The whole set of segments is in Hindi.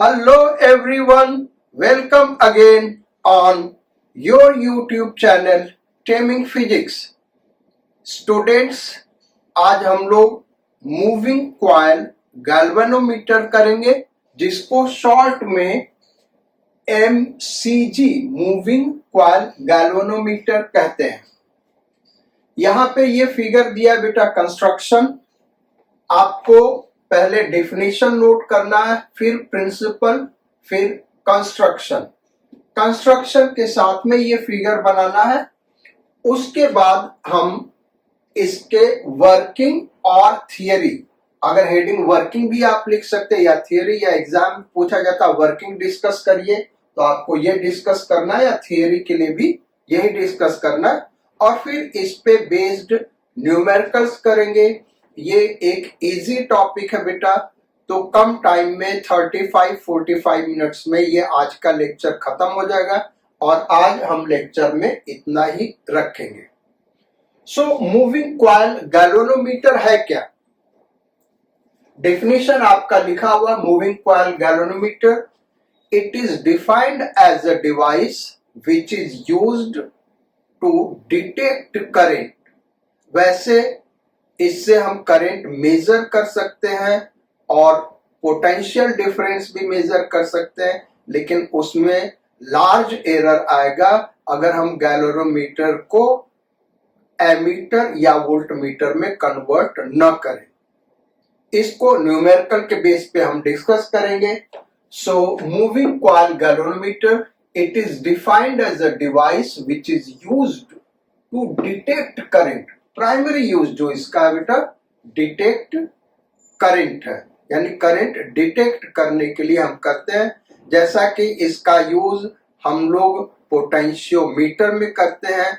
Hello everyone, welcome again on your YouTube channel Taming Physics. Students, आज हम लोग मूविंग कॉइल गैल्वेनोमीटर करेंगे जिसको शॉर्ट में MCG मूविंग कॉइल गैल्वेनोमीटर कहते हैं। यहाँ पे ये फिगर दिया बेटा कंस्ट्रक्शन, आपको पहले डेफिनेशन नोट करना है, फिर प्रिंसिपल, फिर कंस्ट्रक्शन। कंस्ट्रक्शन के साथ में ये फिगर बनाना है। उसके बाद हम इसके वर्किंग और थियरी, अगर हेडिंग वर्किंग भी आप लिख सकते हैं या थियरी, या एग्जाम में पूछा जाता है वर्किंग डिस्कस करिए तो आपको ये डिस्कस करना है, या थियरी के लिए भी यही डिस्कस करना है। और फिर इस पे बेस्ड न्यूमेरिकल्स करेंगे। ये एक इजी टॉपिक है बेटा, तो कम टाइम में 35-45 मिनट्स में ये आज का लेक्चर खत्म हो जाएगा और आज हम लेक्चर में इतना ही रखेंगे। सो मूविंग कॉइल गैल्वेनोमीटर है क्या? डेफिनेशन आपका लिखा हुआ moving coil galvanometer, it is defined as a device which is used to detect current. वैसे इससे हम करंट मेजर कर सकते हैं और पोटेंशियल डिफरेंस भी मेजर कर सकते हैं, लेकिन उसमें लार्ज एरर आएगा अगर हम गैल्वेनोमीटर को एमीटर या वोल्टमीटर में कन्वर्ट न करें। इसको न्यूमेरिकल के बेस पे हम डिस्कस करेंगे। So moving coil galvanometer, it is defined as a device which is used to detect current. Primary use जो इसका है बेटा डिटेक्ट करंट है, यानी करंट डिटेक्ट करने के लिए हम करते हैं। जैसा कि इसका यूज हम लोग पोटेंशियोमीटर में करते हैं,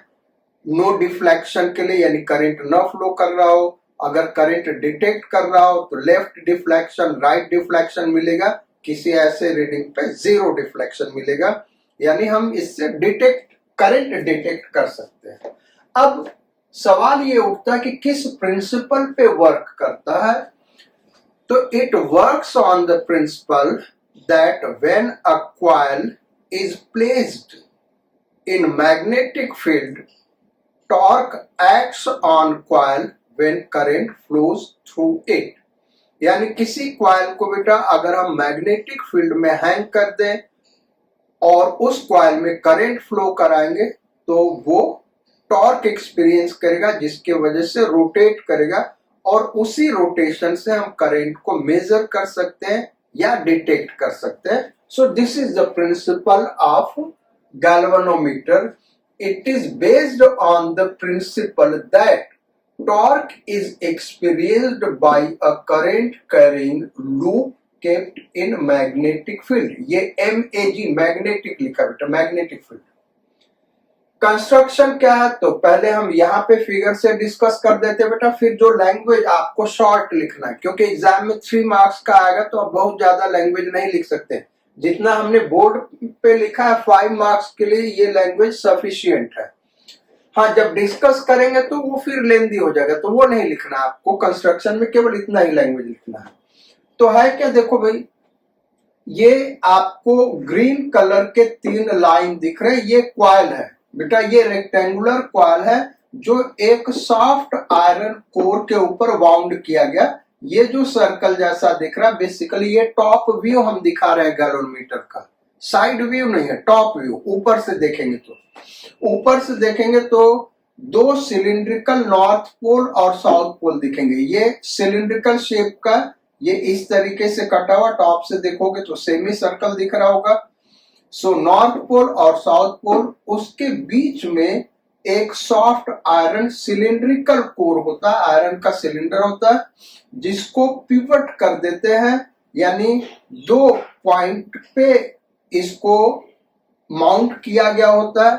नो डिफ्लेक्शन के लिए, यानी करंट न फ्लो कर रहा हो। अगर करंट डिटेक्ट कर रहा हो तो लेफ्ट डिफ्लेक्शन, राइट डिफ्लेक्शन मिलेगा, किसी ऐसे रीडिंग पे जीरो डिफ्लेक्शन मिलेगा, यानी हम इससे करंट डिटेक्ट कर सकते हैं। अब सवाल ये उठता है कि किस प्रिंसिपल पे वर्क करता है। तो it works on the principal that when a coil is placed in magnetic field, torque acts on coil when current flows through it. यानी किसी कॉइल को बेटा अगर हम मैग्नेटिक फील्ड में हैंग कर दें और उस कॉइल में करंट फ्लो कराएंगे तो वो टॉर्क एक्सपीरियंस करेगा, जिसके वजह से रोटेट करेगा और उसी रोटेशन से हम करंट को मेजर कर सकते हैं या डिटेक्ट कर सकते हैं। सो this is the principle of galvanometer. It is based on the principal that torque is experienced bye a current carrying loop kept in magnetic field. ये MAG मैग्नेटिक लिखा बेटा, मैग्नेटिक फील्ड। कंस्ट्रक्शन क्या है तो पहले हम यहाँ पे फिगर से डिस्कस कर देते बेटा, फिर जो लैंग्वेज आपको शॉर्ट लिखना है, क्योंकि एग्जाम में 3 मार्क्स का आएगा तो आप बहुत ज्यादा लैंग्वेज नहीं लिख सकते। जितना हमने बोर्ड पे लिखा है 5 मार्क्स के लिए ये लैंग्वेज सफिशियंट है। हाँ, जब डिस्कस करेंगे तो वो फिर लेंदी हो जाएगा, तो वो नहीं लिखना आपको। कंस्ट्रक्शन में केवल इतना ही लैंग्वेज लिखना है। तो है क्या, देखो भाई, ये आपको ग्रीन कलर के 3 लाइन दिख रहे हैं, ये कॉइल है बेटा। ये रेक्टेंगुलर कॉइल है जो एक सॉफ्ट आयरन कोर के ऊपर वाउंड किया गया। ये जो सर्कल जैसा दिख रहा है बेसिकली ये टॉप व्यू हम दिखा रहे हैं गैल्वेनोमीटर का, साइड व्यू नहीं है, टॉप व्यू। ऊपर से देखेंगे तो 2 सिलिंड्रिकल नॉर्थ पोल और साउथ पोल दिखेंगे। ये सिलिंड्रिकल शेप का, ये इस तरीके से कटा हुआ, टॉप से देखोगे तो सेमी सर्कल दिख रहा होगा। सो नॉर्थ पोल और साउथ पोल, उसके बीच में एक सॉफ्ट आयरन सिलिंड्रिकल कोर होता है, आयरन का सिलेंडर होता है, जिसको पिवट कर देते हैं, यानी 2 पॉइंट पे इसको माउंट किया गया होता है,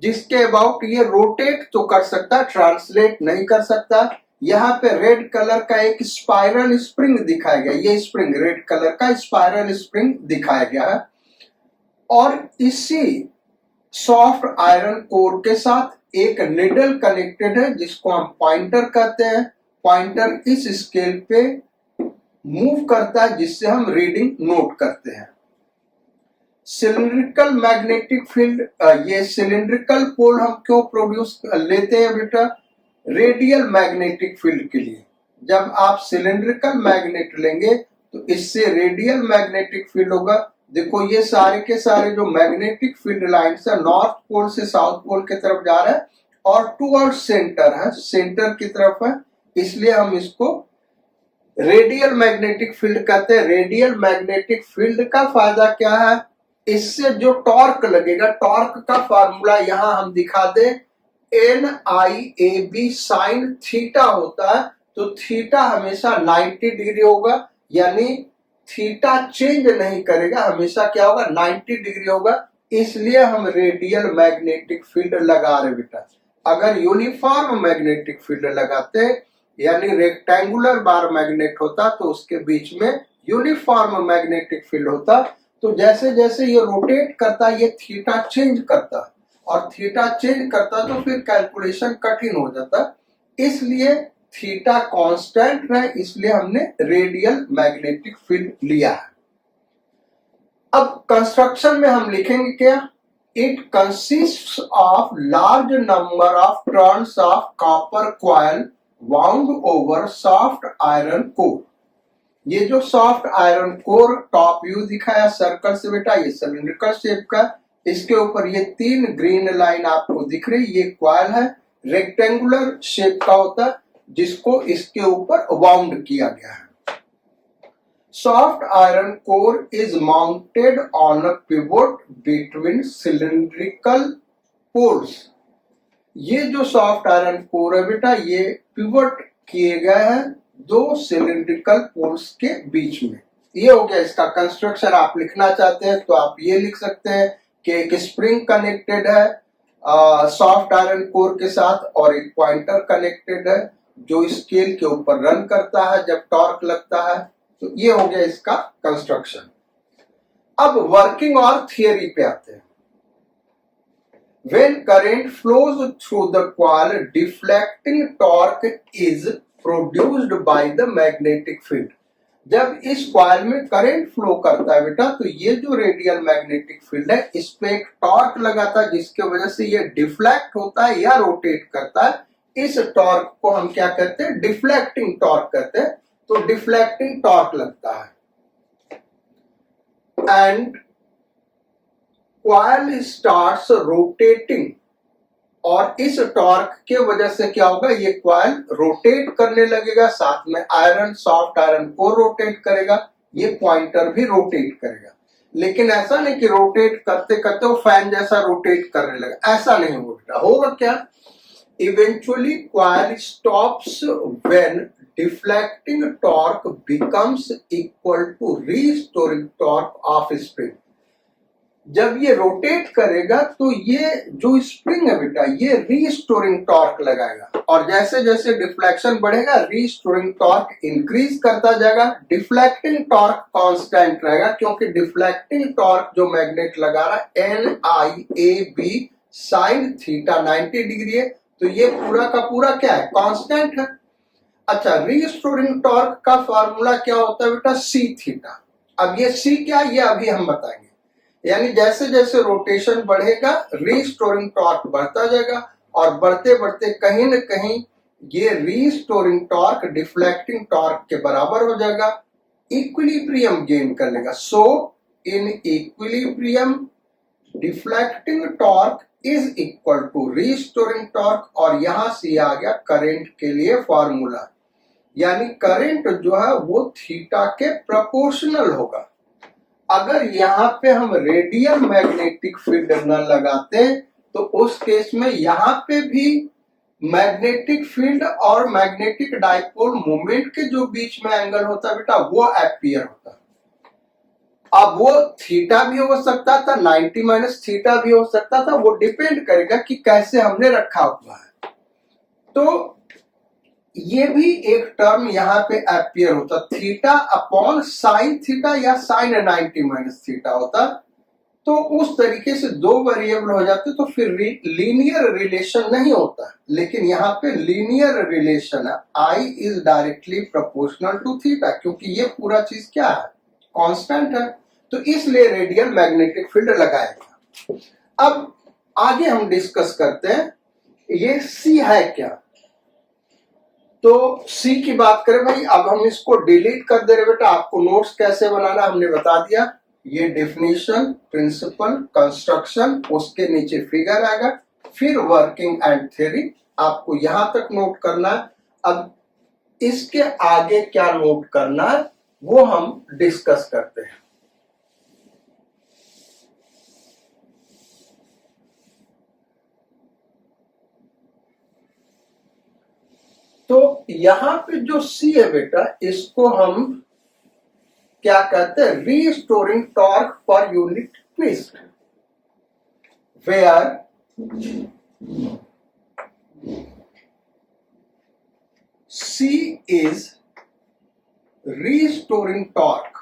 जिसके अबाउट ये रोटेट तो कर सकता है, ट्रांसलेट नहीं कर सकता। यहाँ पे रेड कलर का एक स्पाइरल स्प्रिंग दिखाया गया, ये स्प्रिंग रेड कलर का स्पाइरल स्प्रिंग दिखाया गया है। और इसी सॉफ्ट आयरन कोर के साथ एक निडल कनेक्टेड है जिसको हम पॉइंटर कहते हैं। पॉइंटर इस स्केल पे मूव करता है जिससे हम रीडिंग नोट करते हैं। सिलिंड्रिकल मैग्नेटिक फील्ड, ये सिलिंड्रिकल पोल हम क्यों प्रोड्यूस लेते हैं बेटा? रेडियल मैग्नेटिक फील्ड के लिए। जब आप सिलिंड्रिकल मैग्नेट लेंगे तो इससे रेडियल मैग्नेटिक फील्ड होगा। देखो ये सारे के सारे जो मैग्नेटिक फील्ड लाइन्स है नॉर्थ पोल से साउथ पोल की तरफ जा रहा है और टूवर्ड सेंटर है, सेंटर की तरफ है, इसलिए हम इसको रेडियल मैग्नेटिक फील्ड कहते हैं। रेडियल मैग्नेटिक फील्ड का फायदा क्या है? इससे जो टॉर्क लगेगा, टॉर्क का फार्मूला यहां हम दिखा दे, NIAB साइन थीटा होता है। तो थीटा हमेशा 90 डिग्री होगा, यानी थीटा चेंज नहीं करेगा, हमेशा क्या होगा? 90 डिग्री होगा। इसलिए हम रेडियल मैग्नेटिक फील्ड लगा रहे बेटा। अगर यूनिफॉर्म मैग्नेटिक फील्ड लगाते, यानी रेक्टेंगुलर बार मैग्नेट होता, तो उसके बीच में यूनिफॉर्म मैग्नेटिक फील्ड होता। तो जैसे जैसे ये रोटेट करता ये थीटा चेंज करता, और थीटा चेंज करता तो फिर कैलकुलेशन कठिन हो जाता। इसलिए थीटा कांस्टेंट है, इसलिए हमने रेडियल मैग्नेटिक फील्ड लिया है। अब कंस्ट्रक्शन में हम लिखेंगे क्या? It consists of large number of turns of copper coil wound over soft iron core. ये जो soft iron core top view दिखाया सर्कल से बेटा, ये सिलिंड्रिकल शेप का, इसके ऊपर ये 3 ग्रीन लाइन आपको दिख रही, ये कॉइल है, रेक्टेंगुलर शेप का होता है, जिसको इसके ऊपर वाउंड किया गया है। Soft iron core is mounted on a pivot between cylindrical poles. ये जो सॉफ्ट आयरन कोर है बेटा, ये पिवट किए गए हैं 2 सिलिंड्रिकल पोल्स के बीच में। ये हो गया इसका कंस्ट्रक्शन। आप लिखना चाहते हैं तो आप ये लिख सकते हैं कि एक स्प्रिंग कनेक्टेड है सॉफ्ट आयरन कोर के साथ, और एक पॉइंटर कनेक्टेड है जो स्केल के ऊपर रन करता है जब टॉर्क लगता है। तो ये हो गया इसका कंस्ट्रक्शन। अब वर्किंग और थियरी पे आते हैं। When current flows through the coil, deflecting torque is produced by the magnetic field. जब इस कॉइल में करंट फ्लो करता है बेटा, तो ये जो रेडियल मैग्नेटिक फील्ड है, इस पे एक टॉर्क लगाता है, जिसके वजह से ये डिफ्लेक्ट होता है या रोटेट करता है। इस टॉर्क को हम क्या कहते हैं? डिफ्लेक्टिंग टॉर्क कहते हैं। तो डिफ्लेक्टिंग टॉर्क लगता है एंड कॉइल स्टार्ट्स रोटेटिंग, और इस टॉर्क के वजह से क्या होगा? ये कॉइल रोटेट करने लगेगा, साथ में आयरन, सॉफ्ट आयरन को रोटेट करेगा, ये पॉइंटर भी रोटेट करेगा। लेकिन ऐसा नहीं कि रोटेट करते करते वो फैन जैसा रोटेट करने लगा, ऐसा नहीं होगा। होगा क्या? Eventually coil stops when deflecting torque becomes equal to restoring torque of spring. जब ये रोटेट करेगा तो ये जो स्प्रिंग है बेटा, ये रीस्टोरिंग टॉर्क लगाएगा, और जैसे जैसे डिफ्लेक्शन बढ़ेगा रीस्टोरिंग टॉर्क इंक्रीज करता जाएगा। डिफ्लेक्टिंग टॉर्क कांस्टेंट रहेगा, क्योंकि डिफ्लेक्टिंग टॉर्क जो मैग्नेट लगा रहा है NIAB साइन थीटा 90 डिग्री है, तो ये पूरा का पूरा क्या है? कांस्टेंट है। अच्छा, रीस्टोरिंग टॉर्क का फार्मूला क्या होता है बेटा? C theta. अब ये सी क्या, ये अभी हम बताएंगे। यानी जैसे जैसे रोटेशन बढ़ेगा रीस्टोरिंग टॉर्क बढ़ता जाएगा, और बढ़ते बढ़ते कहीं न कहीं ये रीस्टोरिंग टॉर्क डिफ्लेक्टिंग टॉर्क के बराबर हो जाएगा, इक्विलिब्रियम गेन कर लेगा। So in equilibrium deflecting torque is equal to restoring torque, और यहां से आ गया करंट के लिए फॉर्मूला, यानी करंट जो है वो थीटा के प्रोपोर्शनल होगा। अगर यहाँ पे हम रेडियल मैग्नेटिक फील्ड न लगाते तो उस केस में यहाँ पे भी मैग्नेटिक फील्ड और मैग्नेटिक डाइपोल मोमेंट के जो बीच में एंगल होता है बेटा, वो एम्पियर होता है। अब वो थीटा भी हो सकता था, 90 माइनस थीटा भी हो सकता था, वो डिपेंड करेगा कि कैसे हमने रखा हुआ है। तो ये भी एक टर्म यहाँ पे एम्पियर होता, थीटा अपॉन साइन थीटा या साइन 90 माइनस थीटा होता। तो उस तरीके से 2 वेरिएबल हो जाते तो फिर लीनियर रिलेशन नहीं होता, लेकिन यहाँ पे लीनियर रिलेशन है, I is directly proportional to theta, क्योंकि ये पूरा चीज क्या है? कांस्टेंट है। तो इसलिए रेडियल मैग्नेटिक फील्ड लगाएगा। अब आगे हम डिस्कस करते हैं ये सी है क्या। तो सी की बात करें भाई, अब हम इसको डिलीट कर दे रहे बेटा। आपको नोट्स कैसे बनाना हमने बता दिया। ये डेफिनेशन, प्रिंसिपल, कंस्ट्रक्शन, उसके नीचे फिगर आएगा, फिर वर्किंग एंड थ्योरी। आपको यहां तक नोट करना है। अब इसके आगे क्या नोट करना है वो हम डिस्कस करते हैं। तो यहां पे जो सी है बेटा, इसको हम क्या कहते हैं, restoring torque per unit twist, where C is restoring torque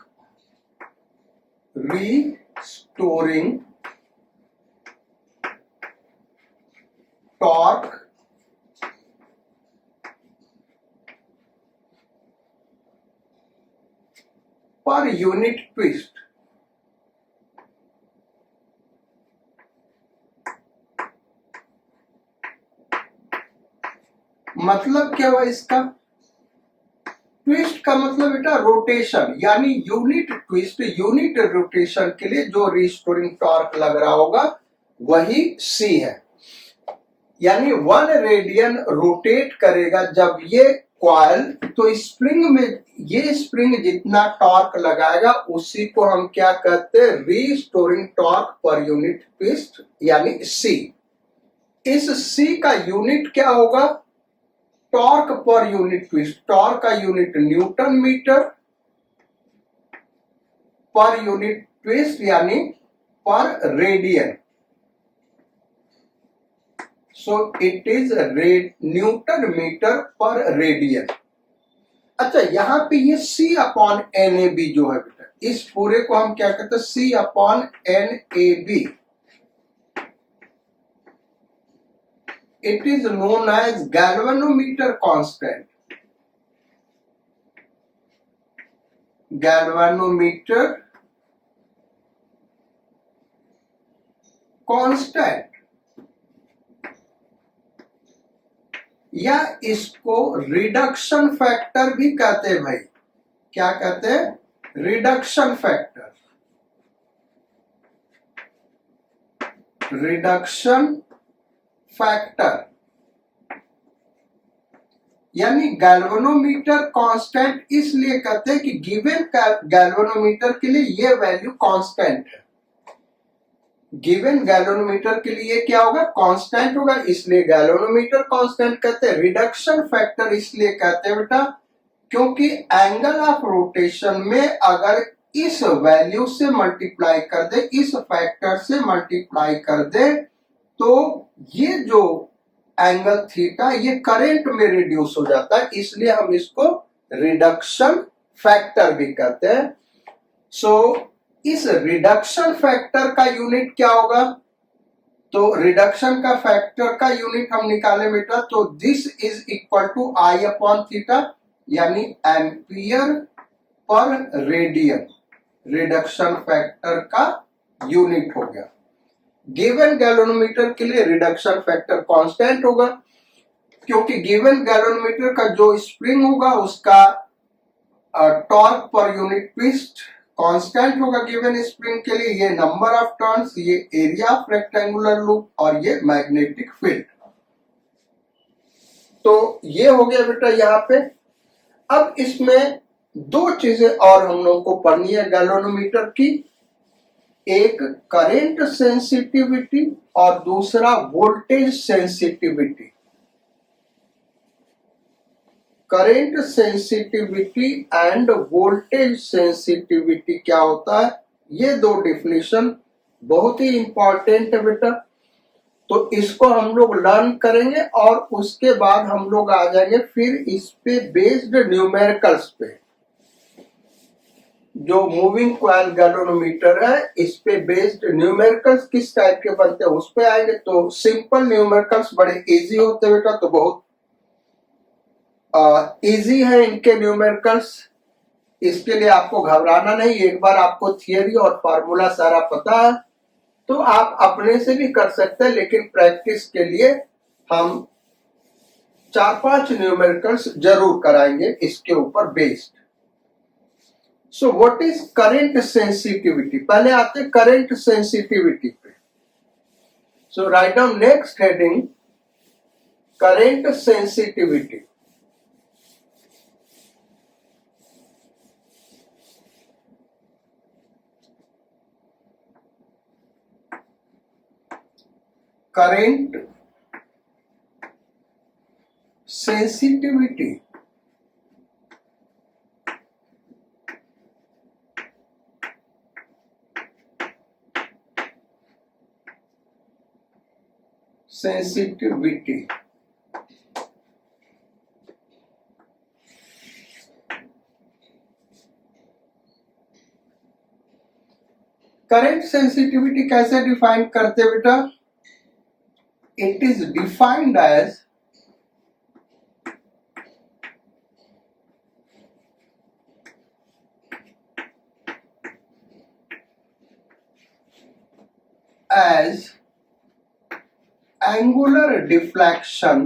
per unit twist। मतलब क्या हुआ इसका, ट्विस्ट का मतलब बेटा रोटेशन, यानी यूनिट ट्विस्ट, यूनिट रोटेशन के लिए जो रिस्टोरिंग टॉर्क लग रहा होगा वही सी है। यानी 1 रेडियन रोटेट करेगा जब ये कॉइल, तो स्प्रिंग में ये स्प्रिंग जितना टॉर्क लगाएगा उसी को हम क्या कहते हैं, restoring torque per unit twist, यानी सी। इस सी का यूनिट क्या होगा, torque per unit twist. Torque का unit newton metre, per unit twist यानी per radian. So it is newton metre per radian. अच्छा, यहां पे ये C अपॉन NAB जो है बेटा, इस पूरे को हम क्या कहते हैं, C upon NAB। It is known as galvanometer constant। galvanometer constant, या इसको रिडक्शन फैक्टर भी कहते हैं भाई। क्या कहते हैं, रिडक्शन फैक्टर। रिडक्शन फैक्टर यानी गैल्वेनोमीटर कांस्टेंट इसलिए कहते हैं कि गिवन गैल्वेनोमीटर के लिए ये वैल्यू कांस्टेंट है। गिवन गैल्वेनोमीटर के लिए क्या होगा, कांस्टेंट होगा, इसलिए गैल्वेनोमीटर कांस्टेंट कहते हैं। रिडक्शन फैक्टर इसलिए कहते हैं बेटा क्योंकि एंगल ऑफ रोटेशन में अगर इस वैल्यू से मल्टीप्लाई कर दे, इस फैक्टर से मल्टीप्लाई कर दे, तो ये जो एंगल थीटा ये करंट में रिड्यूस हो जाता है, इसलिए हम इसको रिडक्शन फैक्टर भी कहते हैं। सो इस रिडक्शन फैक्टर का यूनिट क्या होगा, तो रिडक्शन का फैक्टर का यूनिट हम निकाले बेटा, तो this is equal to I upon theta, यानी ampere per radian reduction factor का यूनिट हो गया। गिवन गैल्वेनोमीटर के लिए रिडक्शन फैक्टर कांस्टेंट होगा क्योंकि गिवन गैल्वेनोमीटर का जो स्प्रिंग होगा उसका torque per unit twist constant होगा गिवन स्प्रिंग के लिए। ये नंबर ऑफ टर्न्स, ये एरिया ऑफ रेक्टेंगुलर लूप और ये मैग्नेटिक फील्ड। तो ये हो गया बेटा यहाँ पे। अब इसमें दो चीजें और हम लोगों को पढ़नी है गैल्वेनोमीटर की, एक करंट सेंसिटिविटी और दूसरा voltage sensitivity. Current sensitivity end voltage sensitivity क्या होता है, ये दो डेफिनेशन बहुत ही इंपॉर्टेंट है बेटा। तो इसको हम लोग लर्न करेंगे और उसके बाद हम लोग आ जाएंगे फिर इस पे बेस्ड न्यूमेरिकल्स पे। जो मूविंग कॉइल गैल्वेनोमीटर है इस पे बेस्ड न्यूमेरिकल्स किस टाइप के बनते हैं उस पे आएंगे। तो सिंपल न्यूमेरिकल्स बड़े इजी होते हैं बेटा, तो बहुत इजी है इनके न्यूमेरिकल्स। इसके लिए आपको घबराना नहीं, एक बार आपको थियरी और फॉर्मूला सारा पता है तो आप अपने से भी कर सकते हैं, लेकिन प्रैक्टिस के लिए हम 4-5 न्यूमेरिकल्स जरूर कराएंगे इसके ऊपर based. So what is current sensitivity, पहले आते हैं करंट सेंसिटिविटी पे। So write down next heading current sensitivity. Current sensitivity sensitivity current sensitivity कैसे डिफाइन करते बेटा? It is defined as angular deflection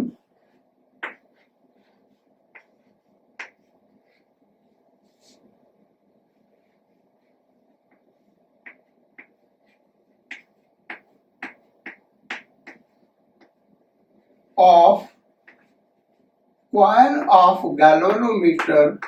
of coil of galvanometer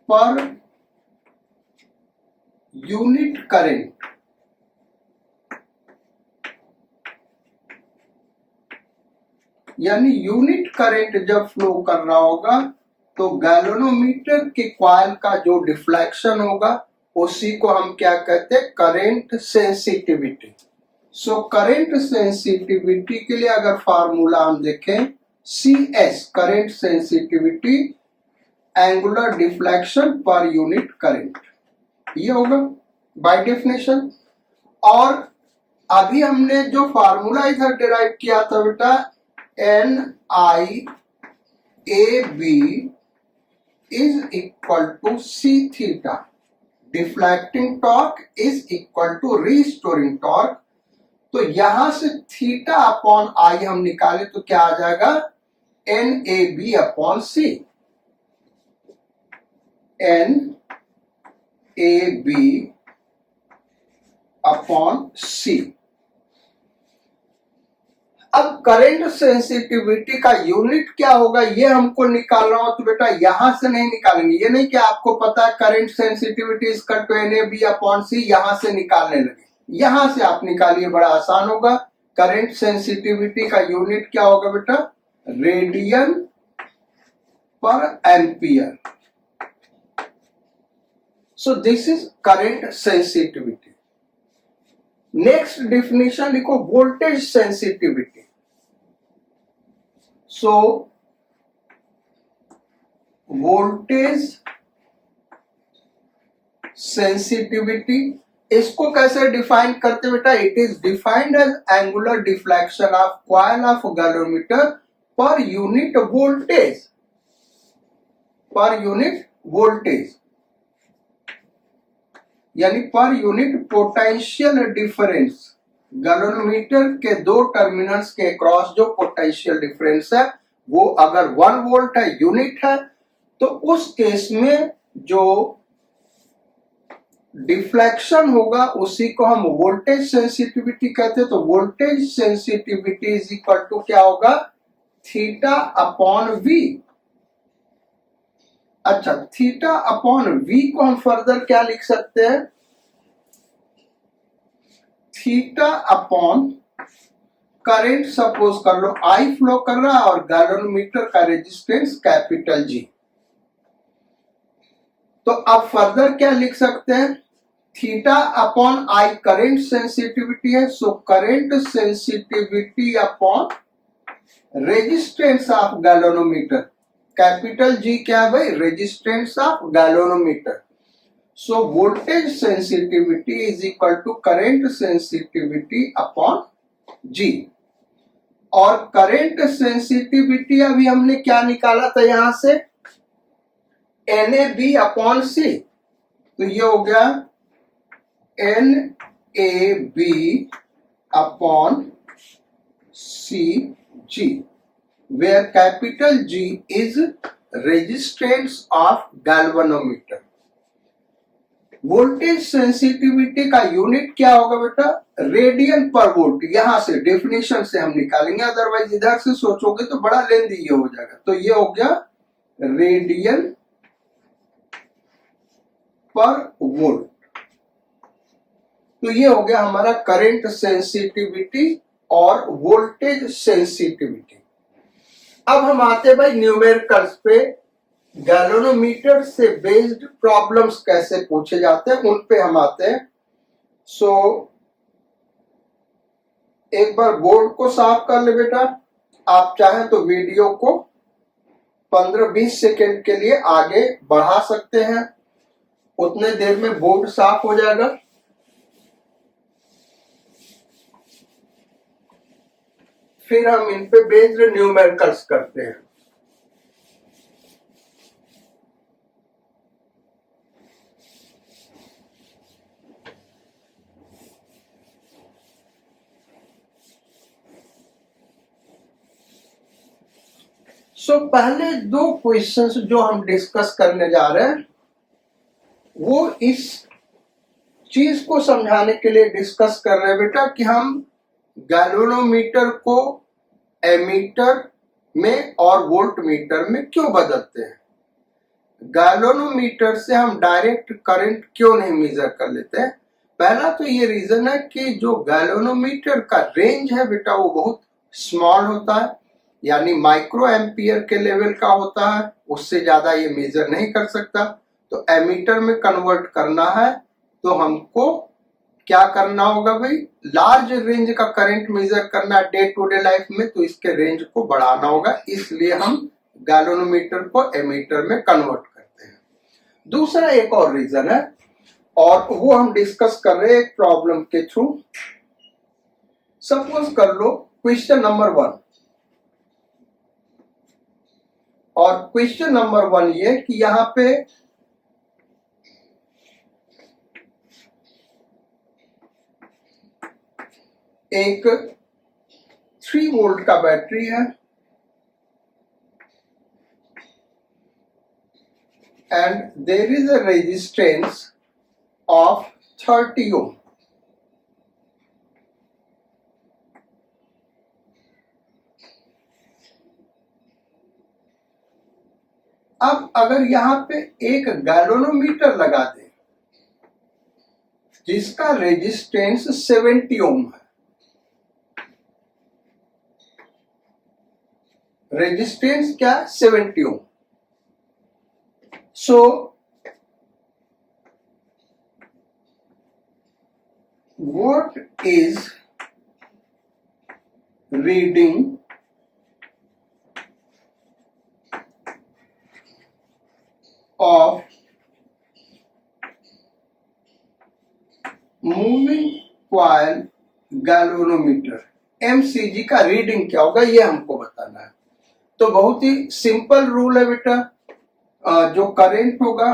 per unit current यानी यूनिट करंट जब फ्लो कर रहा होगा तो गैल्वेनोमीटर के कॉइल का जो डिफ्लेक्शन होगा उसी को हम क्या कहते हैं? Current sensitivity. सो करंट सेंसिटिविटी के लिए अगर फार्मूला हम देखें CS current sensitivity angular deflection per unit current, ये होगा बाय डेफिनेशन। और अभी हमने जो फार्मूला इधर डिराइव किया था बेटा NIAB is equal to C theta, deflecting torque is equal to restoring torque. तो यहां से थीटा अपॉन आई हम निकाले तो क्या आ जाएगा? NAB upon C, NAB upon C। अब करंट सेंसिटिविटी का यूनिट क्या होगा ये हमको निकालना हो तो बेटा यहां से नहीं निकालेंगे। ये नहीं कि आपको पता है करंट सेंसिटिविटी इसका टू NAB अपॉन C, यहां से निकालने लगे, यहां से आप निकालिए, बड़ा आसान होगा। करंट सेंसिटिविटी का यूनिट क्या होगा बेटा? Radian per ampere. So this is current sensitivity. Next definition लिखो voltage sensitivity. So voltage sensitivity इसको कैसे डिफाइन करते बेटा? It is defined as angular deflection of coil of galvanometer per unit voltage, per unit voltage यानी per unit potential difference. Galvanometer के दो टर्मिनल्स के क्रॉस जो पोटेंशियल डिफरेंस है वो अगर 1 वोल्ट है, यूनिट है, तो उस केस में जो डिफ्लेक्शन होगा उसी को हम वोल्टेज सेंसिटिविटी कहते हैं। तो voltage sensitivity is equal to क्या होगा? Theta upon V. अच्छा, थीटा अपॉन वी को हम फर्दर क्या लिख सकते हैं? थीटा अपॉन करंट, सपोज कर लो आई फ्लो कर रहा है और गैल्वेनोमीटर का रेजिस्टेंस कैपिटल G। तो अब फर्दर क्या लिख सकते हैं? Theta upon I current sensitivity है, so current sensitivity upon resistance of galvanometer. Capital G क्या है भाई? Resistance of galvanometer. So voltage sensitivity is equal to current sensitivity upon G. और करंट सेंसिटिविटी अभी हमने क्या निकाला था यहां से, NAB अपॉन सी। तो ये हो गया NAB upon CG, where capital G is resistance of galvanometer। Voltage sensitivity का यूनिट क्या होगा बेटा, रेडियन पर वोल्ट। यहां से डेफिनेशन से हम निकालेंगे, अदरवाइज इधर से सोचोगे तो बड़ा लेंदी ये हो जाएगा। तो ये हो गया रेडियन पर वोल्ट। तो ये हो गया हमारा करंट सेंसिटिविटी और वोल्टेज सेंसिटिविटी। अब हम आते भाई न्यूमेरिकल्स पे, गैल्वेनोमीटर से बेस्ड प्रॉब्लम्स कैसे पूछे जाते हैं उन पे हम आते हैं। सो एक बार बोर्ड को साफ कर ले बेटा। आप चाहें तो वीडियो को 15-20 सेकेंड के लिए आगे बढ़ा सकते हैं, उतने देर में बोर्ड साफ हो जाएगा। फिर हम इन पे बेस्ड न्यूमेरिकल्स करते हैं। सो पहले दो क्वेश्चंस जो हम डिस्कस करने जा रहे हैं वो इस चीज को समझाने के लिए डिस्कस कर रहे हैं बेटा कि हम गैल्वेनोमीटर को एमीटर में और वोल्टमीटर में क्यों बदलते हैं। गैल्वेनोमीटर से हम डायरेक्ट करंट क्यों नहीं मेजर कर लेते हैं। पहला तो ये रीजन है कि जो गैल्वेनोमीटर का रेंज है बेटा वो बहुत स्मॉल होता है, यानी माइक्रो एम्पियर के लेवल का होता है, उससे ज्यादा ये मेजर नहीं कर सकता। तो एमीटर में कन्वर्ट करना है तो हमको क्या करना होगा भाई, लार्ज रेंज का करंट मेजर करना है डे टू डे लाइफ में, तो इसके रेंज को बढ़ाना होगा। इसलिए हम गैल्वेनोमीटर को एमीटर में कन्वर्ट करते हैं। दूसरा एक और रीजन है और वो हम डिस्कस कर रहे हैं एक प्रॉब्लम के थ्रू। सपोज कर लो क्वेश्चन नंबर 1, और क्वेश्चन नंबर 1 ये कि यहां पे एक 3 वोल्ट का बैटरी है and there is a resistance of 30 ohm. अब अगर यहां पे एक गैल्वेनोमीटर लगा दे जिसका रेजिस्टेंस 70 ओम है, रेजिस्टेंस क्या, 70 ohm. So what is reading of moving coil galvanometer, MCG का रीडिंग क्या होगा ये हमको बताना है। तो बहुत ही सिंपल रूल है बेटा, जो करंट होगा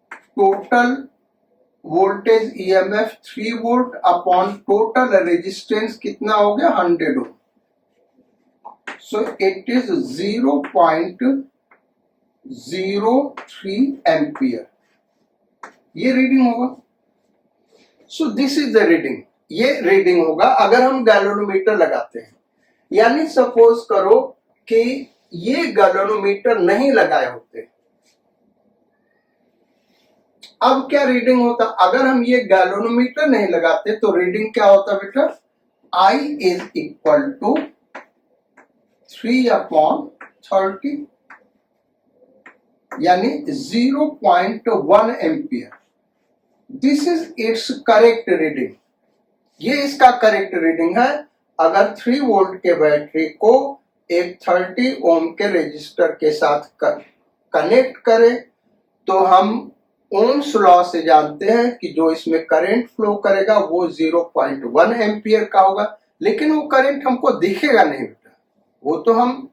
total voltage EMF 3 volt upon total resistance कितना हो गया 100 ओम। सो इट इज 0.03 एम्पियर, ये रीडिंग होगा। सो दिस इज द रीडिंग, ये रीडिंग होगा अगर हम गैल्वेनोमीटर लगाते हैं। यानी सपोज करो कि ये गैल्वेनोमीटर नहीं लगाए होते, अब क्या रीडिंग होता, अगर हम ये गैल्वेनोमीटर नहीं लगाते तो रीडिंग क्या होता बेटा, I इज इक्वल टू 3/30 यानी 0.1 ampere. This is it's correct reading, ये इसका करेक्ट रीडिंग है। अगर 3 वोल्ट के बैटरी को एक 30 ओम के रेजिस्टर के साथ कनेक्ट करें तो हम ओम्स लॉ से जानते हैं कि जो इसमें करंट फ्लो करेगा वो 0.1 एम्पियर का होगा, लेकिन वो करंट हमको दिखेगा नहीं बेटा, वो तो हम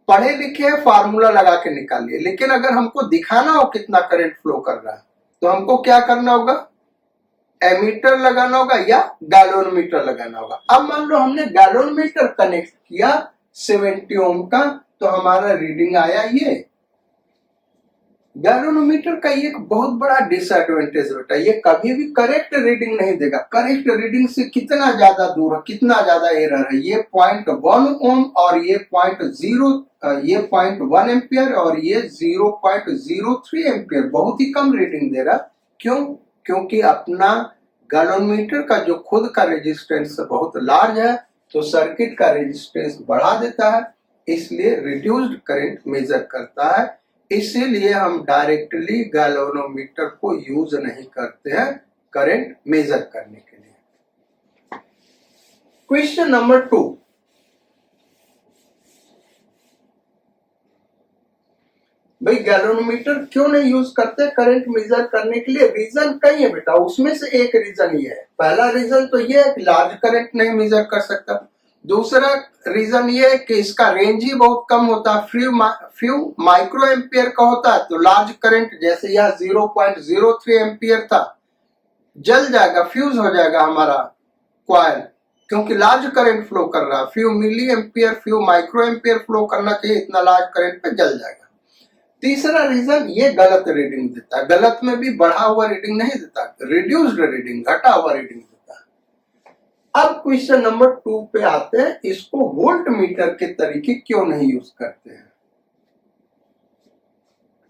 पढ़े लिखे हैं, फार्मूला लगा के निकालिए। लेकिन अगर हमको दिखाना हो कितना करंट फ्लो कर रहा है तो हमको क्या करना होगा, एमीटर लगाना होगा या गैलोनमीटर लगाना होगा। अब मान लो हमने गैलोनमीटर कनेक्ट किया 70 ओम का, तो हमारा रीडिंग आया ये। गैलोनोमीटर का ये एक बहुत बड़ा डिसएडवांटेज बेटा, ये कभी भी करेक्ट रीडिंग नहीं देगा। करेक्ट रीडिंग से कितना ज्यादा दूर है, कितना ज्यादा एरर है। ये 0.1 ओम और ये 0.1 एम्पियर और ये 0.03 एम्पियर, बहुत ही कम रीडिंग दे रहा। क्यों? क्योंकि अपना गैलोनमीटर का जो खुद का रेजिस्टेंस बहुत लार्ज है, तो सर्किट का रेजिस्टेंस बढ़ा देता है, इसलिए रिड्यूस्ड करंट मेजर करता है। इसीलिए हम डायरेक्टली गैल्वेनोमीटर को यूज नहीं करते हैं करंट मेजर करने के लिए। क्वेश्चन नंबर 2, भाई गैल्वेनोमीटर क्यों नहीं यूज करते करंट मेजर करने के लिए? रीजन कई है बेटा, उसमें से एक रीजन ये है। पहला रीजन तो ये है कि लार्ज करंट नहीं मेजर कर सकता। दूसरा रीजन ये है कि इसका रेंज ही बहुत कम होता है, फ्यू माइक्रो एम्पियर का होता है। तो लार्ज करंट जैसे यह 0.03 एम्पियर था, जल जाएगा, फ्यूज हो जाएगा हमारा कॉइल, क्योंकि लार्ज करंट फ्लो कर रहा है। Few milli ampere, few micro ampere flow करना चाहिए, इतना लार्ज करंट पे जल जाएगा। तीसरा रीजन ये गलत रीडिंग देता है। गलत में भी बढ़ा हुआ रीडिंग नहीं देता, रिड्यूस्ड रीडिंग, घटा हुआ रीडिंग देता है। अब क्वेश्चन नंबर 2 पे आते हैं, इसको वोल्ट मीटर के तरीके क्यों नहीं यूज करते हैं?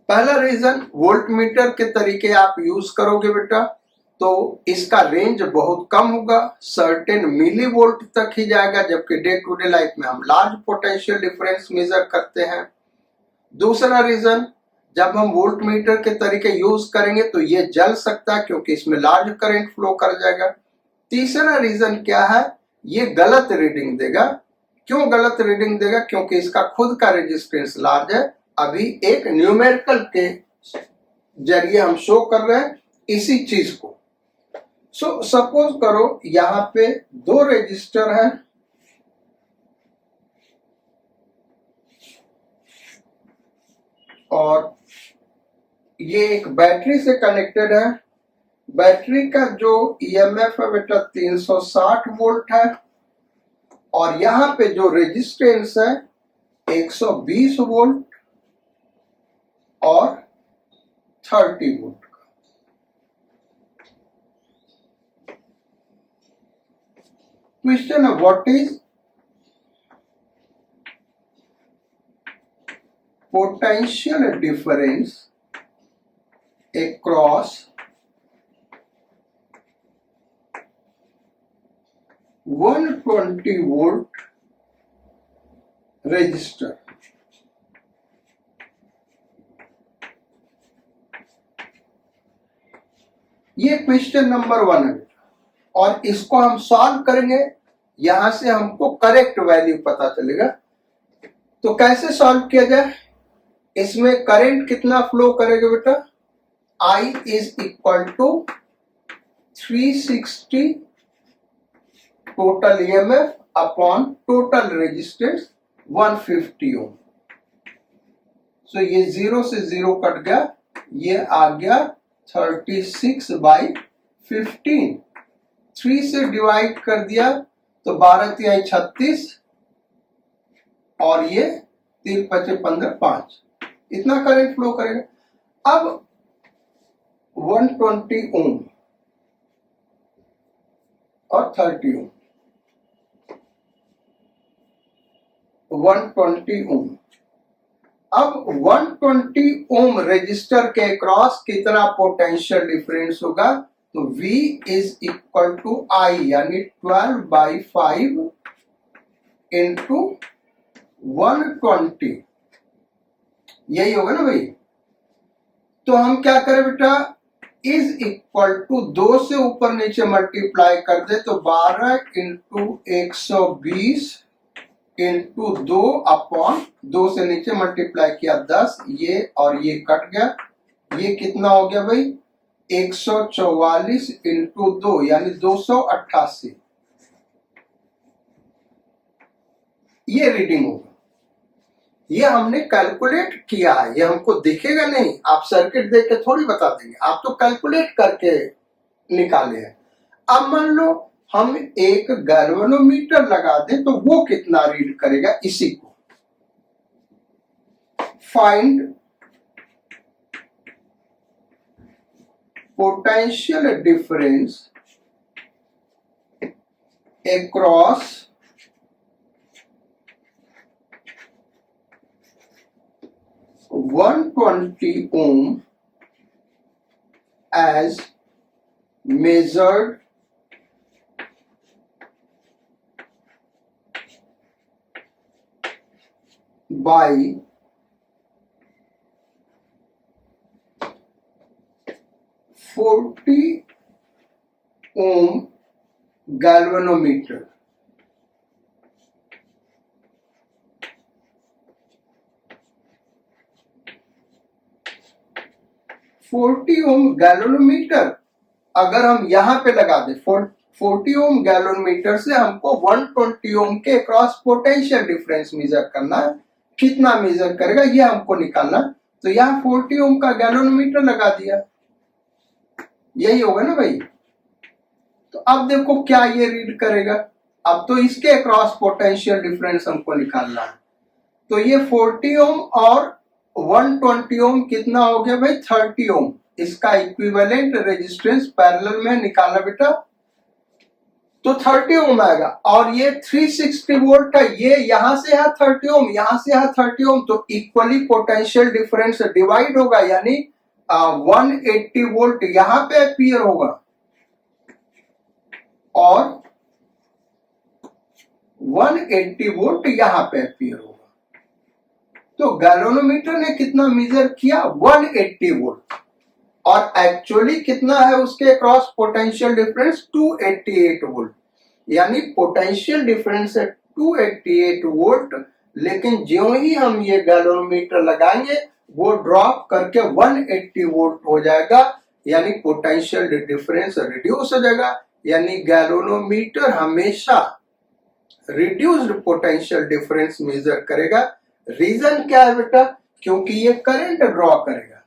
पहला रीजन, वोल्ट मीटर के तरीके आप यूज करोगे बेटा तो इसका रेंज बहुत कम होगा, सर्टेन मिली वोल्ट तक ही जाएगा, जबकि डे टू डे लाइफ में हम लार्ज पोटेंशियल डिफरेंस मेजर करते हैं। दूसरा रीजन, जब हम वोल्ट मीटर के तरीके यूज करेंगे तो ये जल सकता है, क्योंकि इसमें लार्ज करंट फ्लो कर जाएगा। तीसरा रीजन क्या है, ये गलत रीडिंग देगा। क्यों गलत रीडिंग देगा? क्योंकि इसका खुद का रेजिस्टेंस लार्ज है। अभी एक न्यूमेरिकल के जरिए हम शो कर रहे हैं इसी चीज को। सपोज करो यहां पे 2 रेजिस्टर है और ये एक बैटरी से कनेक्टेड है। बैटरी का जो ईएमएफ है बेटा 360 वोल्ट है, और यहां पे जो रेजिस्टेंस है 120 वोल्ट और 30 वोल्ट का। क्वेश्चन है, what is potential difference across 120 volt resistor? ये क्वेश्चन नंबर 1 है और इसको हम सॉल्व करेंगे। यहां से हमको करेक्ट वैल्यू पता चलेगा। तो कैसे सॉल्व किया जाए? इसमें करंट कितना फ्लो करेगा बेटा? I is equal to 360 total EMF upon total resistance 150 ohm. So ये 0 से 0 कट गया, ये आ गया 36/15। 3 से डिवाइड कर दिया तो 12 तिहाई 36 और ये 3 5 15 5, इतना करंट फ्लो करेगा। अब 120 ओम और 30 ओम, 120 ओम। अब 120 ओम रेजिस्टर के क्रॉस कितना पोटेंशियल डिफरेंस होगा? तो V is equal to I, यानी 12/5 इंटू 120, यही होगा ना भाई। तो हम क्या करें बेटा, इज इक्वल टू 2 से ऊपर नीचे मल्टीप्लाई कर दे तो 12 इंटू 120 इंटू 2 अपॉन 2 से नीचे मल्टीप्लाई किया 10, ये और ये कट गया, ये कितना हो गया भाई 144 इंटू 2 यानी 288 ये रीडिंग होगा। ये हमने कैलकुलेट किया है, ये हमको दिखेगा नहीं, आप सर्किट देख के थोड़ी बता देंगे, आप तो कैलकुलेट करके निकाले हैं। अब मान लो हम एक गैल्वेनोमीटर लगा दें तो वो कितना रीड करेगा, इसी को find potential difference across 120 ohm as measured by 40 ohm galvanometer. Ohm galvanometer अगर हम यहां पे लगा दे 40 ओम गैलोनोमीटर से हमको 120 ओम के क्रॉस पोटेंशियल डिफरेंस मेजर करना है। कितना मेजर करेगा ये हमको निकालना, तो यहाँ 40 ओम का गैलोनोमीटर लगा दिया, यही होगा ना भाई। तो अब देखो क्या ये रीड करेगा, अब तो इसके क्रॉस पोटेंशियल डिफरेंस हमको निकालना है। तो ये 40 ओम और 120 ओम कितना हो गया भाई, 30 ओम। इसका इक्विवेलेंट रेजिस्टेंस पैरेलल में निकाला बेटा, तो 30 ओम आएगा। और ये 360 वोल्ट है, ये यहां से है 30 ओम, यहां से है 30 ओम, तो इक्वली पोटेंशियल डिफरेंस डिवाइड होगा, यानी 180 वोल्ट यहां पे अपीयर होगा और 180 वोल्ट यहां पे अपीयर होगा। तो गैल्वेनोमीटर ने कितना मेजर किया, 180 वोल्ट, और एक्चुअली कितना है उसके क्रॉस पोटेंशियल डिफरेंस 288 वोल्ट, यानी पोटेंशियल डिफरेंस है 288 वोल्ट। लेकिन ज्यों ही हम ये गैल्वेनोमीटर लगाएंगे वो ड्रॉप करके 180 वोल्ट हो जाएगा, यानी पोटेंशियल डिफरेंस रिड्यूस हो जाएगा। यानी गैल्वेनोमीटर हमेशा रिड्यूस्ड पोटेंशियल डिफरेंस मेजर करेगा। रीजन क्या है बेटा, क्योंकि ये करंट ड्रॉ करेगा,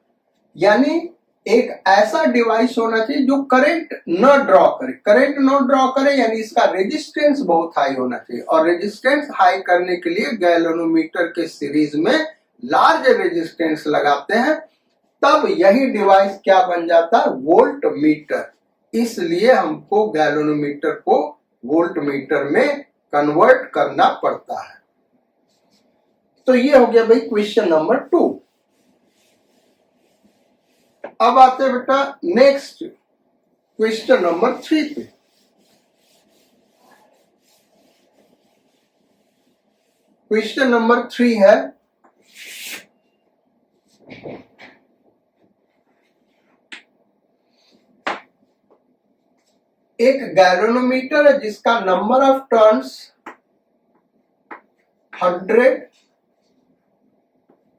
यानी एक ऐसा डिवाइस होना चाहिए जो करंट न ड्रॉ करे। करंट न ड्रॉ करे यानी इसका रेजिस्टेंस बहुत हाई होना चाहिए, और रेजिस्टेंस हाई करने के लिए गैल्वेनोमीटर के सीरीज में लार्ज रेजिस्टेंस लगाते हैं, तब यही डिवाइस क्या बन जाता है, वोल्ट मीटर। इसलिए हमको गैल्वेनोमीटर को वोल्ट मीटर में कन्वर्ट करना पड़ता है। तो ये हो गया भाई क्वेश्चन नंबर 2। अब आते हैं बेटा नेक्स्ट क्वेश्चन नंबर 3 पे। क्वेश्चन नंबर 3 है, एक गैल्वेनोमीटर है जिसका number of turns 100,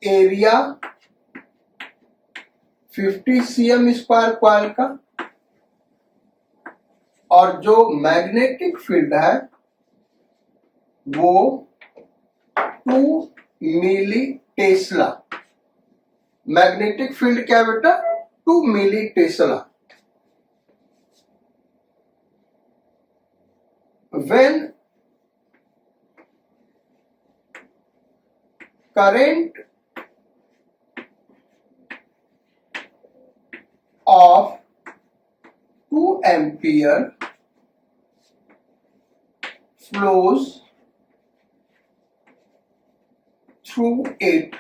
area 50 cm square coil का, और जो मैग्नेटिक फील्ड है वो 2 मिली टेस्ला। मैग्नेटिक फील्ड क्या है बेटा, 2 milli Tesla. When current of 2 ampere flows through it,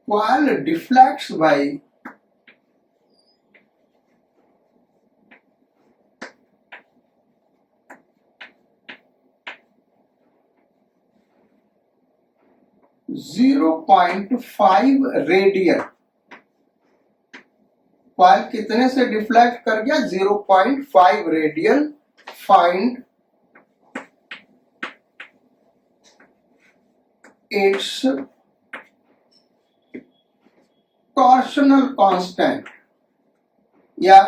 coil deflects by 0.5 radian. Coil कितने से डिफ्लेक्ट कर गया, 0.5 radian. Find its torsional constant या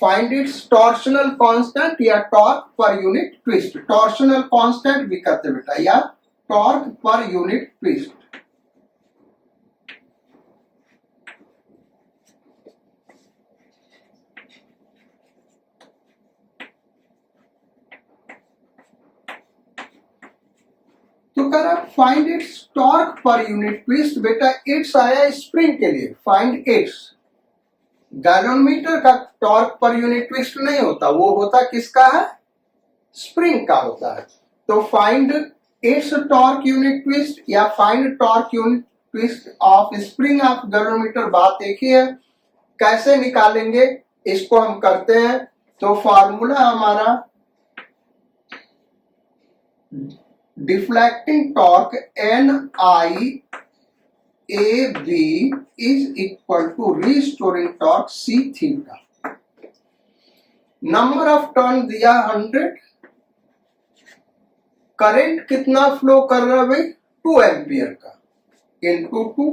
find its torsional constant या torque per unit twist. Torsional constant भी करते बेटा या torque per unit twist. तो कह रहा find its torque per unit twist. बेटा इट्स आया स्प्रिंग के लिए, फाइंड इट्स. गैलोमीटर का टॉर्क पर यूनिट ट्विस्ट नहीं होता, वो होता किसका है? स्प्रिंग का होता है. तो find its torque unit twist या find torque unit twist of spring of galvanometer. बात एक ही है. कैसे निकालेंगे इसको हम करते हैं. तो फॉर्मूला हमारा deflecting torque NI AB is equal to restoring torque C theta. Number of turn दिया 100. करंट कितना फ्लो कर रहा है भाई? 2 एम्पियर का इंटू 2.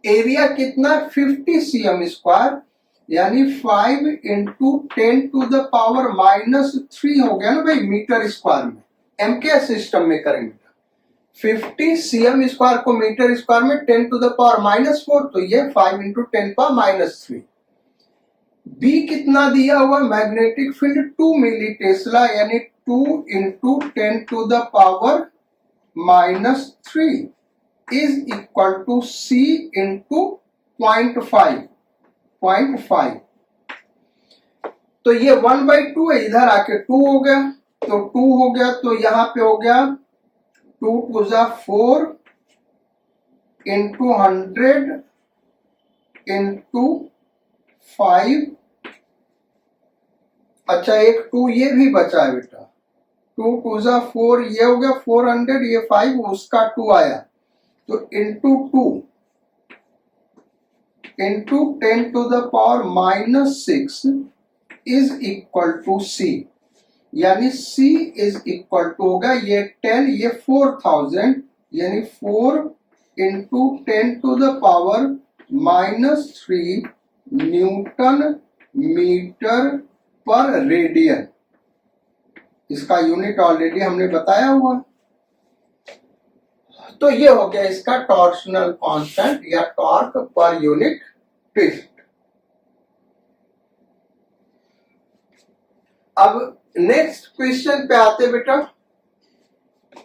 एरिया कितना? 50 cm स्क्वायर यानी 5 इंटू 10 टू द पावर -3 हो गया ना भाई मीटर स्क्वायर में. एमके सिस्टम में करेंगे 50 cm स्क्वायर को मीटर स्क्वायर में 10 टू द पावर -4, तो ये 5 इंटू 10 पावर -3. बी कितना दिया हुआ? मैग्नेटिक फील्ड 2 मिली टेस्ला यानी 2 into 10 to the power -3 is equal to C into 0.5. तो ये 1/2 है, इधर आके 2 हो गया, तो 2 हो गया, तो यहां पे हो गया 2 टू 4 इंटू 100 इंटू 5. अच्छा एक 2 ये भी बचा है बेटा. 2 टू 4 ये हो गया 400, ये 5 उसका 2 आया, तो into 2 into 10 to the power -6 is equal to C. यानी C इज इक्वल टू होगा ये 10 ये 4000 यानी 4 into 10 to the power -3 newton metre per radian. इसका यूनिट ऑलरेडी हमने बताया हुआ. तो ये हो गया इसका टॉर्शनल कांस्टेंट या टॉर्क पर यूनिट ट्विस्ट. अब नेक्स्ट क्वेश्चन पे आते बेटा.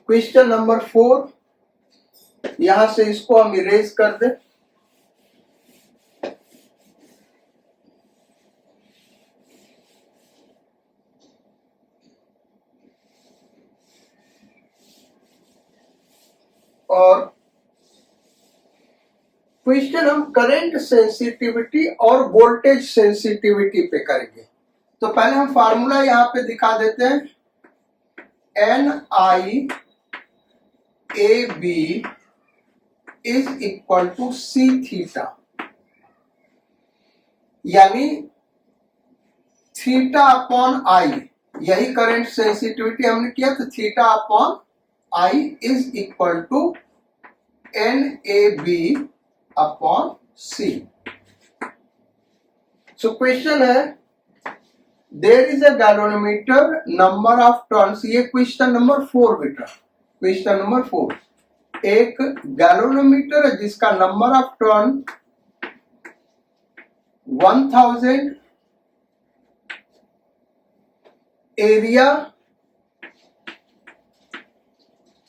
Question number 4. यहां से इसको हम इरेज कर दे. और क्वेश्चन हम करंट सेंसिटिविटी और वोल्टेज सेंसिटिविटी पे करेंगे. तो पहले हम फार्मूला यहां पे दिखा देते हैं. NI AB is equal to C theta. यानी थीटा अपॉन I, यही करंट सेंसिटिविटी हमने किया, तो theta upon I is equal to NAB upon C. So question है there is a galvanometer number of turns. ये क्वेश्चन नंबर 4 बेटा. Question number 4. एक गैलोमीटर है जिसका number of turn 1000, area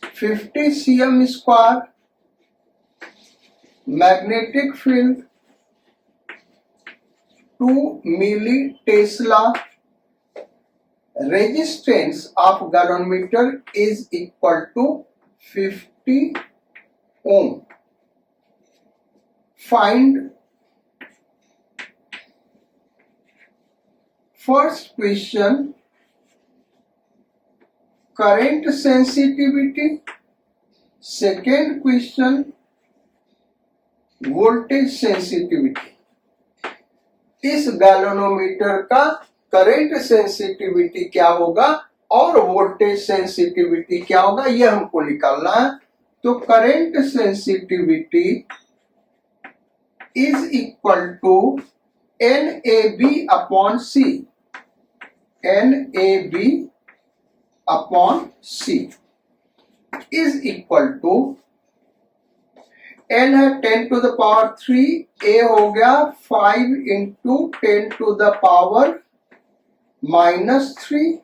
50 cm square, magnetic field 2 milli tesla, resistance of galvanometer is equal to 50 ohm. Find first question current sensitivity, second question voltage sensitivity. इस गैलोमीटर का करंट सेंसिटिविटी क्या होगा और वोल्टेज सेंसिटिविटी क्या होगा ये हमको निकालना है। तो current sensitivity is equal to NAB upon C, NAB upon C is equal to N है 10 टू द पावर 3, A हो गया 5 into 10 to the power -3,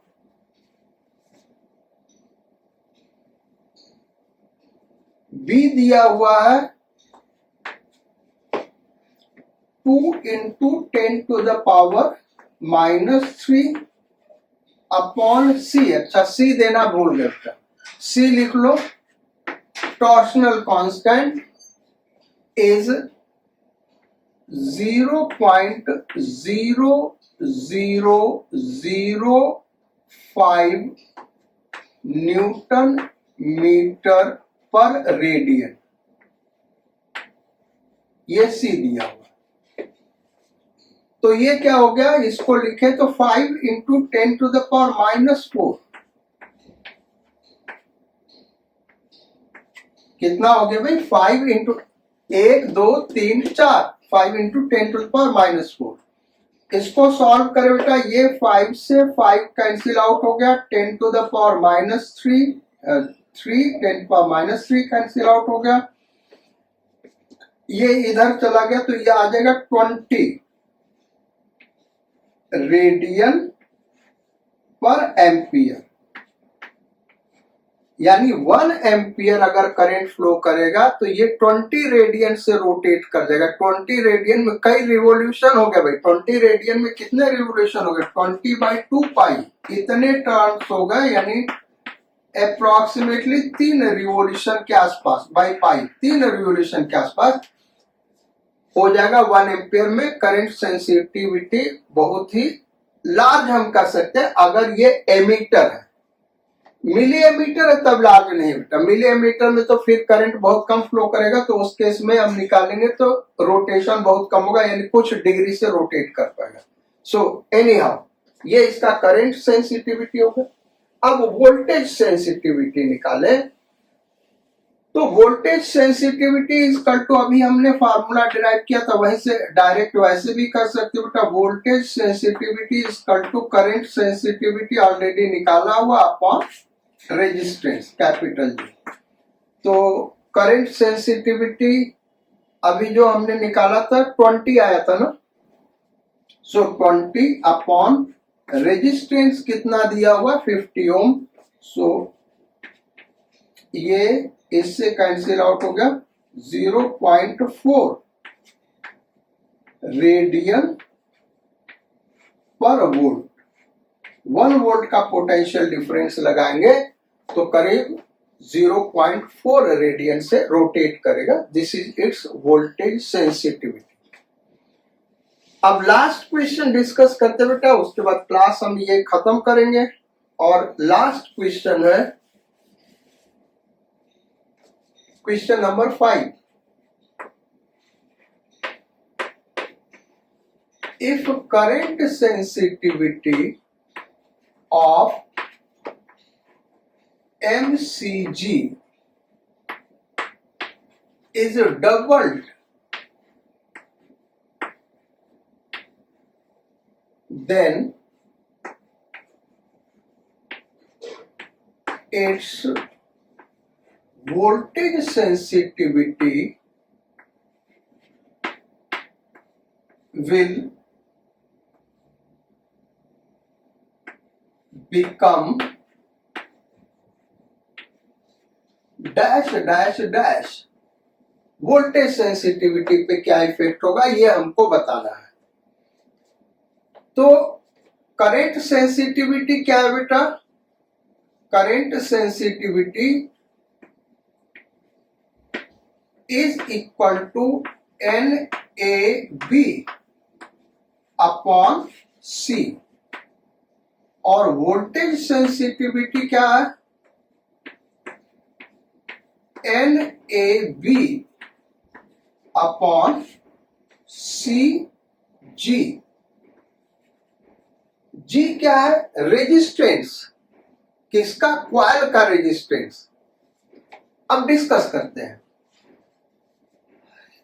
B दिया हुआ है 2 into 10 to the power -3 upon C। अच्छा C देना भूल गए था, C लिख लो। Torsional constant is 0.0005 newton metre per radian, ये C दिया हुआ। तो ये क्या हो गया, इसको लिखे तो 5 इंटू 10 टू द पावर -4 कितना हो गया भाई, 5 into 1 2 3 4, 5 into 10 to the power -4। इसको सॉल्व करें बेटा, ये 5 से 5 कैंसिल आउट हो गया, 10 to the power -3 3 10 power -3 cancel out हो गया, ये इधर चला गया तो ये आ जाएगा 20 रेडियन पर एम्पियर। यानी 1 एम्पियर अगर करंट फ्लो करेगा तो ये 20 रेडियन से रोटेट कर जाएगा। 20 रेडियन में कई रिवॉल्यूशन हो गए भाई, 20 रेडियन में कितने रिवॉल्यूशन हो गए, 20/2 पाई इतने टर्न्स हो गए, यानी अप्रोक्सीमेटली 3 रिवॉल्यूशन के आसपास बाई पाई, 3 रिवॉल्यूशन के आसपास हो जाएगा 1 एम्पियर में। करंट सेंसिटिविटी बहुत ही लार्ज हम कर सकते हैं अगर ये एमीटर है। मिली एमीटर है तब लार्ज नहीं बेटा, मिली एमीटर में तो फिर करंट बहुत कम फ्लो करेगा, तो उस केस में हम निकालेंगे तो रोटेशन बहुत कम होगा, यानी कुछ डिग्री से रोटेट कर पाएगा। सो एनी हाउ ये इसका करंट सेंसिटिविटी होगा। अब वोल्टेज सेंसिटिविटी निकाले तो voltage sensitivity is equal to, अभी हमने फार्मूला डिराइव किया था वहीं से डायरेक्ट वैसे भी कर सकते हो बेटा। Voltage sensitivity is equal to current sensitivity already निकाला हुआ अपॉन रेजिस्टेंस कैपिटल जी। तो करंट सेंसिटिविटी अभी जो हमने निकाला था 20 आया था ना, सो 20 अपॉन रेजिस्टेंस कितना दिया हुआ 50 ओम, सो ये इससे कैंसिल आउट हो गया 0.4 रेडियन पर वोल्ट। 1 वोल्ट का पोटेंशियल डिफरेंस लगाएंगे तो करीब 0.4 रेडियन से रोटेट करेगा। This is it's voltage sensitivity. अब लास्ट क्वेश्चन डिस्कस करते बेटा, उसके बाद क्लास हम ये खत्म करेंगे। और लास्ट क्वेश्चन है question number 5। If current sensitivity of MCG is doubled, then its voltage sensitivity will become dash dash dash. Voltage sensitivity पे क्या इफेक्ट होगा ये हमको बताना है। तो करंट सेंसिटिविटी क्या है बेटा, current sensitivity is equal to NAB upon C, और वोल्टेज सेंसिटिविटी क्या है NAB अपॉन CG। G क्या है, रेजिस्टेंस, किसका? क्वाइल का रेजिस्टेंस। अब डिस्कस करते हैं।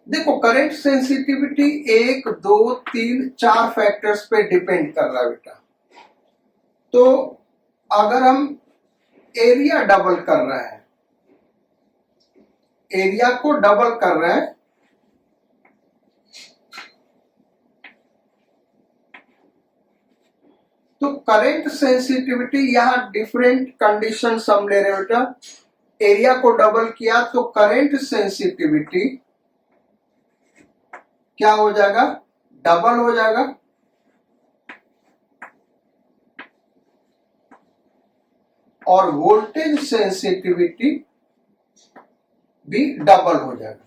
देखो करंट सेंसिटिविटी 1, 2, 3, 4 फैक्टर्स पे डिपेंड कर रहा है बेटा। तो अगर हम एरिया डबल कर रहे हैं, एरिया को डबल कर रहे हैं, तो करंट सेंसिटिविटी यहां डिफरेंट कंडीशन हम ले रहे हैं बेटा। एरिया को डबल किया तो करंट सेंसिटिविटी क्या हो जाएगा? डबल हो जाएगा। और वोल्टेज सेंसिटिविटी भी डबल हो जाएगा।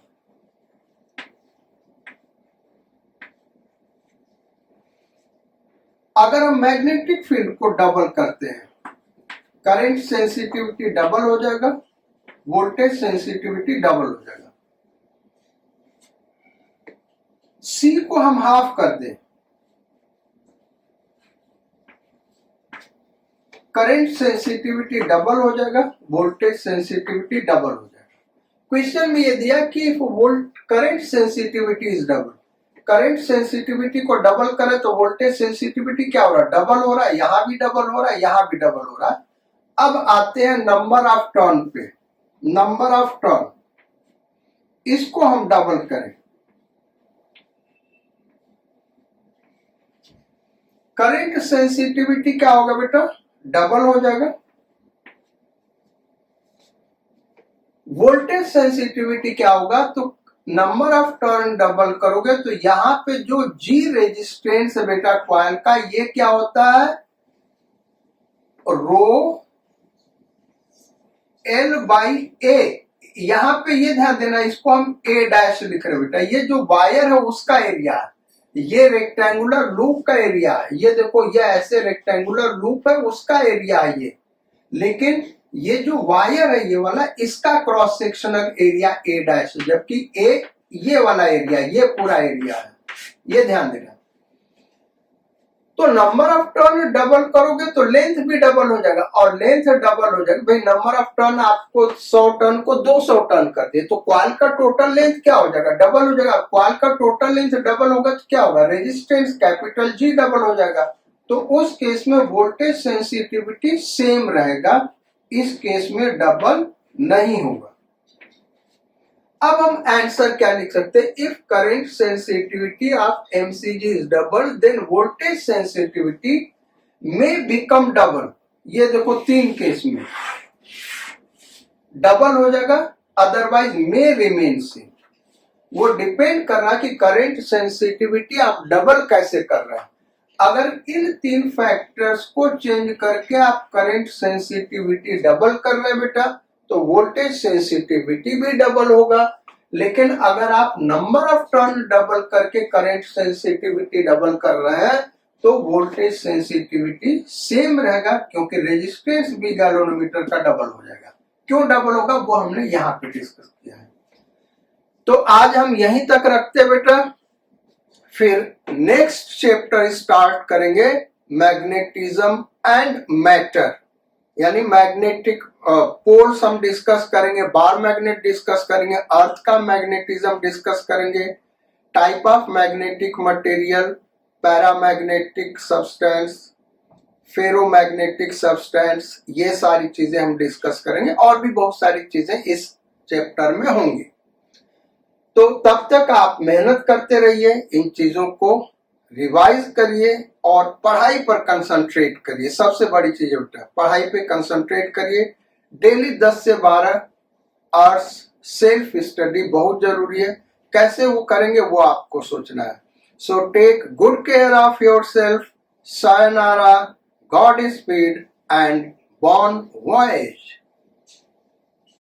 अगर हम मैग्नेटिक फील्ड को डबल करते हैं, करंट सेंसिटिविटी डबल हो जाएगा, वोल्टेज सेंसिटिविटी डबल हो जाएगा। सी को हम हाफ कर दें, करंट सेंसिटिविटी डबल हो जाएगा, वोल्टेज सेंसिटिविटी डबल हो जाएगा। क्वेश्चन में ये दिया कि volt current sensitivity is double, current sensitivity को डबल करें तो वोल्टेज सेंसिटिविटी क्या हो रहा है? डबल हो रहा है। यहां भी डबल हो रहा है, यहां भी डबल हो रहा है। अब आते हैं नंबर ऑफ टर्न पे। नंबर ऑफ टर्न, इसको हम डबल करें, करंट सेंसिटिविटी क्या होगा बेटा? डबल हो जाएगा। वोल्टेज सेंसिटिविटी क्या होगा? तो नंबर ऑफ टर्न डबल करोगे तो यहां पे जो जी रेजिस्टेंस है बेटा क्वाइल का, ये क्या होता है? रो एल बाई ए। यहां पे ये ध्यान देना, इसको हम ए डैश लिख रहे हैं बेटा। ये जो वायर है उसका एरिया है, ये रेक्टेंगुलर लूप का एरिया है। ये देखो, ये ऐसे रेक्टेंगुलर लूप है, उसका एरिया है ये। लेकिन ये जो वायर है ये वाला, इसका cross sectional area A dash, जबकि ए ये वाला एरिया, ये पूरा एरिया है। ये ध्यान देना। तो नंबर ऑफ टर्न डबल करोगे तो लेंथ भी डबल हो जाएगा, और लेंथ डबल हो जाएगा। भाई नंबर ऑफ टर्न आपको 100 टर्न को 200 टर्न कर दे तो क्वाइल का टोटल लेंथ क्या हो जाएगा? डबल हो जाएगा। क्वाइल का टोटल लेंथ डबल होगा तो क्या होगा? रेजिस्टेंस कैपिटल जी डबल हो जाएगा। तो उस केस में वोल्टेज सेंसिटिविटी सेम रहेगा, इस केस में डबल नहीं होगा। अब हम आंसर क्या लिख सकते हैं? If current sensitivity of MCG is double then voltage sensitivity में बिकम डबल। ये देखो 3 केस में डबल हो जाएगा, अदरवाइज में रिमेन सेम। वो डिपेंड कर रहा है कि करंट सेंसिटिविटी आप डबल कैसे कर रहे हैं। अगर इन 3 फैक्टर्स को चेंज करके आप करंट सेंसिटिविटी डबल कर रहे हैं बेटा, तो वोल्टेज सेंसिटिविटी भी डबल होगा। लेकिन अगर आप नंबर ऑफ टर्न डबल करके करंट सेंसिटिविटी डबल कर रहे हैं तो वोल्टेज सेंसिटिविटी सेम रहेगा, क्योंकि रेजिस्टेंस भी गैल्वेनोमीटर का डबल हो जाएगा। क्यों डबल होगा वो हमने यहां पे डिस्कस किया है। तो आज हम यहीं तक रखते हैं बेटा, फिर नेक्स्ट चैप्टर स्टार्ट करेंगे मैग्नेटिज्म एंड मैटर, यानी मैग्नेटिक पोल्स हम डिस्कस करेंगे, बार मैग्नेट डिस्कस करेंगे, अर्थ का मैग्नेटिज्म डिस्कस करेंगे, type of magnetic material, paramagnetic substance, ferromagnetic substance, ये सारी चीजें हम डिस्कस करेंगे। और भी बहुत सारी चीजें इस चैप्टर में होंगी। तो तब तक आप मेहनत करते रहिए, इन चीजों को रिवाइज करिए और पढ़ाई पर कंसंट्रेट करिए। सबसे बड़ी चीज बेटा पढ़ाई पे कंसंट्रेट करिए। डेली 10 से 12 आवर्स सेल्फ स्टडी बहुत जरूरी है। कैसे वो करेंगे वो आपको सोचना है। So take good care of yourself. Sayonara, godspeed and bon वॉयेज।